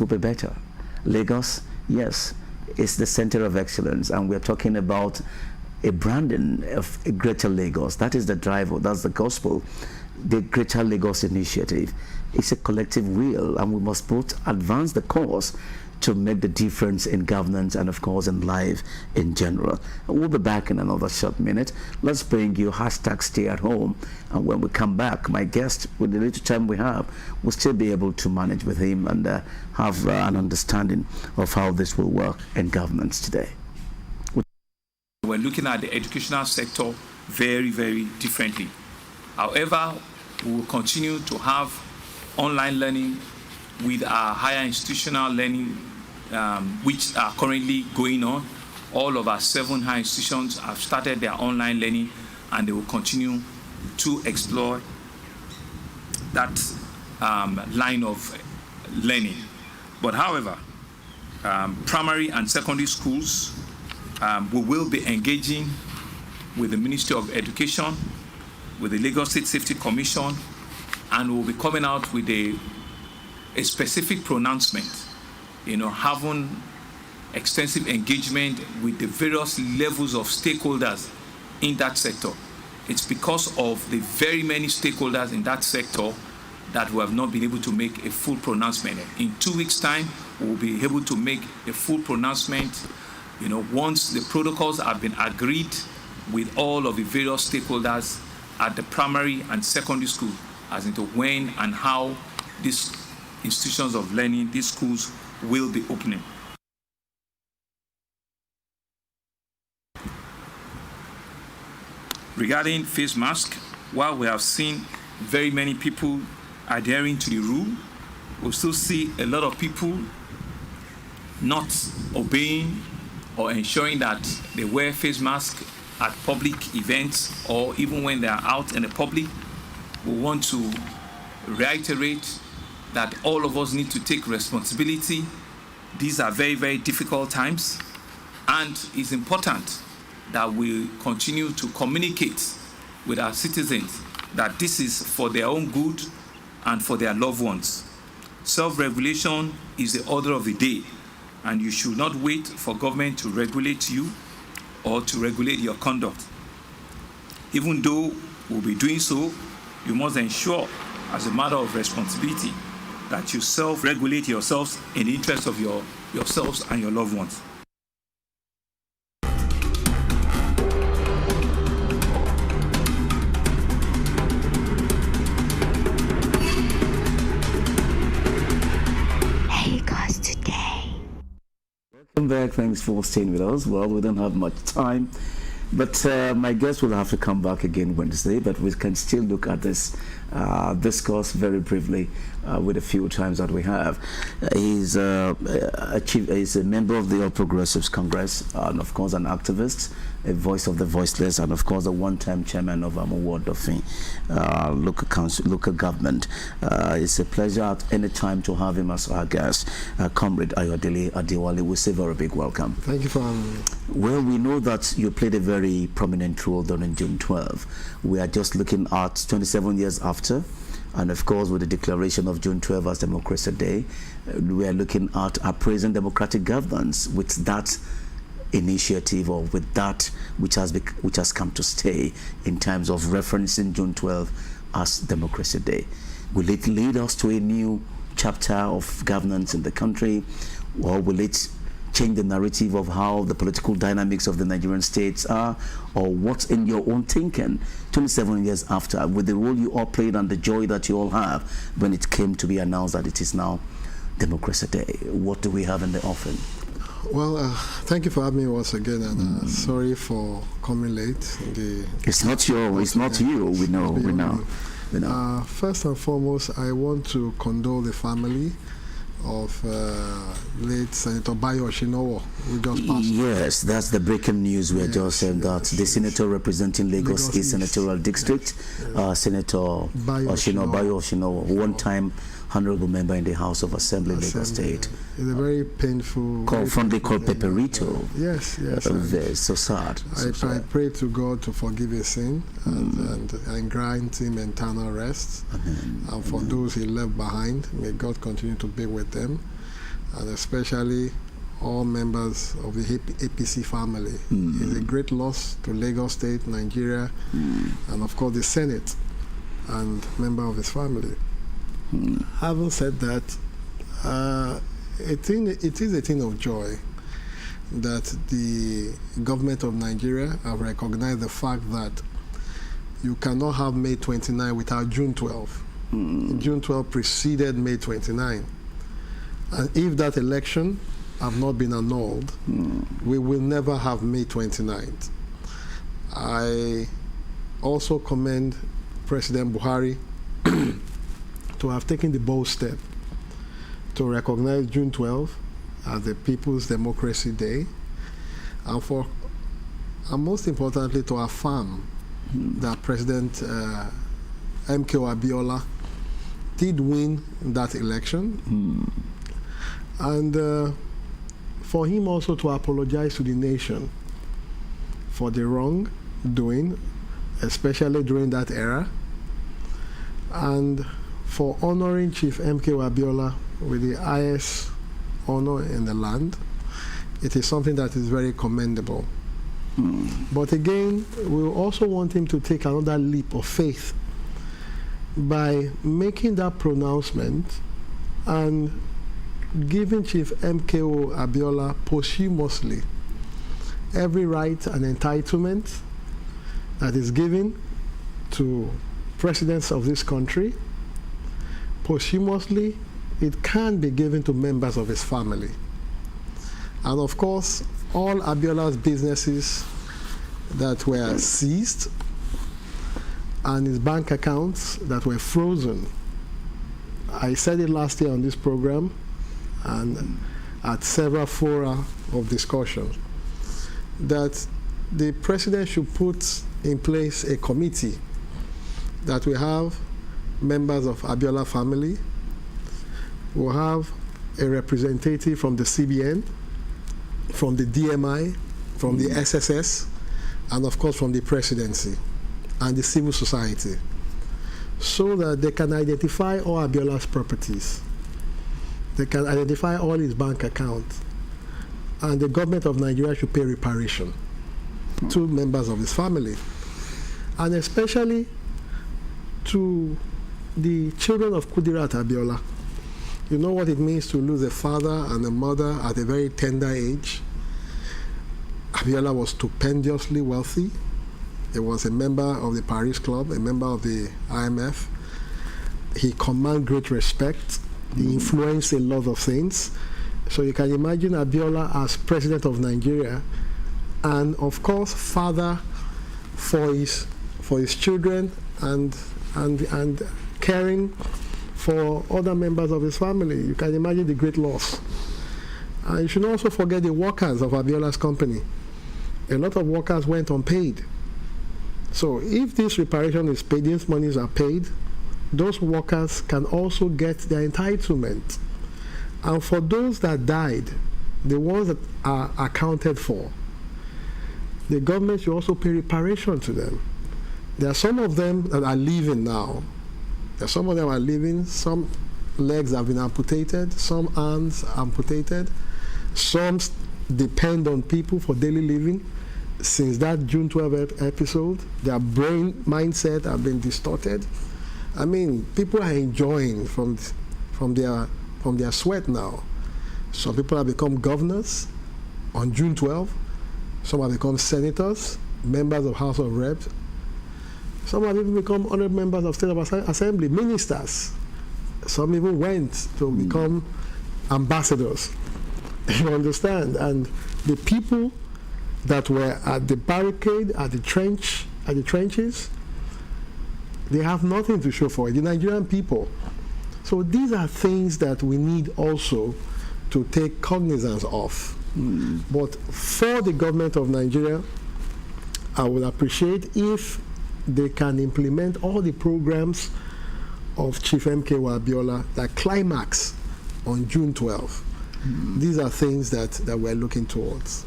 will be better. Lagos, yes, is the center of excellence, and we're talking about a branding of a greater Lagos. That is the driver, that's the gospel. The Greater Lagos Initiative is a collective will, and we must both advance the cause to make the difference in governance and of course in life in general. We'll be back in another short minute. Let's bring you hashtag stay at home, and when we come back, my guest, with the little time we have, will still be able to manage with him and have an understanding of how this will work in governance today. We're looking at the educational sector very, very differently. However, we will continue to have online learning with our higher institutional learning, which are currently going on. All of our 7 higher institutions have started their online learning, and they will continue to explore that line of learning. But however, primary and secondary schools, we will be engaging with the Ministry of Education, with the Lagos State Safety Commission, and we'll be coming out with a specific pronouncement, having extensive engagement with the various levels of stakeholders in that sector. It's because of the very many stakeholders in that sector that we have not been able to make a full pronouncement. In 2 weeks' time, we'll be able to make a full pronouncement, once the protocols have been agreed with all of the various stakeholders at the primary and secondary school, as into when and how these institutions of learning, these schools, will be opening. Regarding face mask, while we have seen very many people adhering to the rule, we still see a lot of people not obeying or ensuring that they wear face masks at public events or even when they are out in the public. We want to reiterate that all of us need to take responsibility. These are very, very difficult times, and it's important that we continue to communicate with our citizens that this is for their own good and for their loved ones. Self-regulation is the order of the day, and you should not wait for government to regulate you or to regulate your conduct. Even though we'll be doing so, you must ensure, as a matter of responsibility, that you self-regulate yourselves in the interest of yourselves and your loved ones. Welcome back. Thanks for staying with us. Well, we don't have much time, but my guest will have to come back again Wednesday, but we can still look at this discourse very briefly with a few times that we have. He's a member of the All Progressives Congress, and of course an activist, a voice of the voiceless, and of course a one-time chairman of Ward Dauphin local council, local government. It's a pleasure at any time to have him as our guest. Comrade Ayodele and Mr. We say very big welcome. Thank you for having me. Well, we know that you played a very prominent role during June 12. We are just looking at 27 years after, and of course with the declaration of June 12 as Democracy Day, we are looking at appraising democratic governance with that initiative, or with that which has come to stay in terms of referencing June 12 as Democracy Day. Will it lead us to a new chapter of governance in the country, or will it change the narrative of how the political dynamics of the Nigerian states are, or what's in your own thinking 27 years after, with the role you all played and the joy that you all have when it came to be announced that it is now Democracy Day? What do we have in the offing? Well, thank you for having me once again, and sorry for coming late. It's not you. We know. First and foremost, I want to condole the family of late Senator Bayo Oshinowo, who just passed. Yes, that's the breaking news. We are just saying that the senator representing Lagos East Senatorial District, Senator Bayo Oshinowo, one-time honorable member in the House of Assembly, Lagos State. It's a very painful... Fondly called Peperito. Yes. So sad. I pray to God to forgive his sin and grant him eternal rest. And for those he left behind, may God continue to be with them. and especially all members of the APC family. It's a great loss to Lagos State, Nigeria, and of course the Senate and member of his family. Having said that, it is a thing of joy that the government of Nigeria have recognized the fact that you cannot have May 29 without June 12. June 12 preceded May 29. And if that election have not been annulled, we will never have May 29th. I also commend President Buhari to have taken the bold step to recognize June 12 as the People's Democracy Day, and most importantly to affirm that President MKO Abiola did win that election, and for him also to apologize to the nation for the wrongdoing, especially during that era, and for honoring Chief MKO Abiola with the highest honor in the land. It is something that is very commendable. But again, we also want him to take another leap of faith by making that pronouncement and giving Chief MKO Abiola posthumously every right and entitlement that is given to presidents of this country. Posthumously, it can be given to members of his family. And of course, all Abiola's businesses that were seized and his bank accounts that were frozen. I said it last year on this program and at several fora of discussion that the president should put in place a committee that will have members of Abiola family, will have a representative from the CBN, from the DMI, from the SSS, and of course from the presidency and the civil society, so that they can identify all Abiola's properties. They can identify all his bank accounts. And the government of Nigeria should pay reparation to members of his family. And especially to the children of Kudirat Abiola. You know what it means to lose a father and a mother at a very tender age. Abiola was stupendously wealthy. He was a member of the Paris Club, a member of the IMF. He commanded great respect. He influenced a lot of things. So you can imagine Abiola as president of Nigeria, and of course father for his children and caring for other members of his family. You can imagine the great loss. And you should also forget the workers of Abiola's company. A lot of workers went unpaid. So if this reparation is paid, these monies are paid, those workers can also get their entitlement. And for those that died, the ones that are accounted for, the government should also pay reparation to them. There are some of them that are living now. Some of them are living, some legs have been amputated, some arms amputated, some depend on people for daily living. Since that June 12 episode, their brain mindset have been distorted. I mean, people are enjoying from their sweat now. Some people have become governors on June 12. Some have become senators, members of House of Reps. Some have even become honored members of State of Assembly, ministers. Some even went to become ambassadors. You understand? And the people that were at the barricade, at the trenches, they have nothing to show for it. The Nigerian people. So these are things that we need also to take cognizance of. But for the government of Nigeria, I would appreciate if they can implement all the programs of Chief MKO Abiola that climax on June 12. These are things that we're looking towards.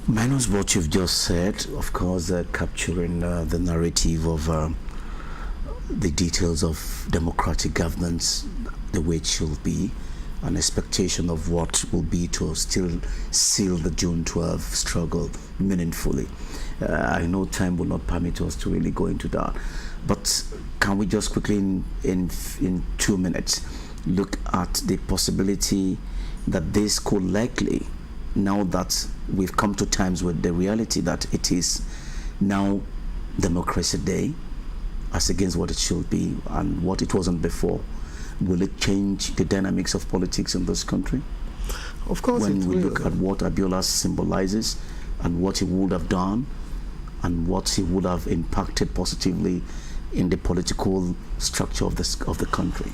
Minus what you've just said, of course, capturing the narrative of the details of democratic governance, the way it should be, an expectation of what will be to still seal the June 12 struggle meaningfully. I know time will not permit us to really go into that, but can we just quickly in 2 minutes look at the possibility that this could likely, now that we've come to terms with the reality that it is now Democracy Day as against what it should be and what it wasn't before, will it change the dynamics of politics in this country? Of course, when we look at what Abiola symbolizes and what he would have done and what he would have impacted positively in the political structure of the country.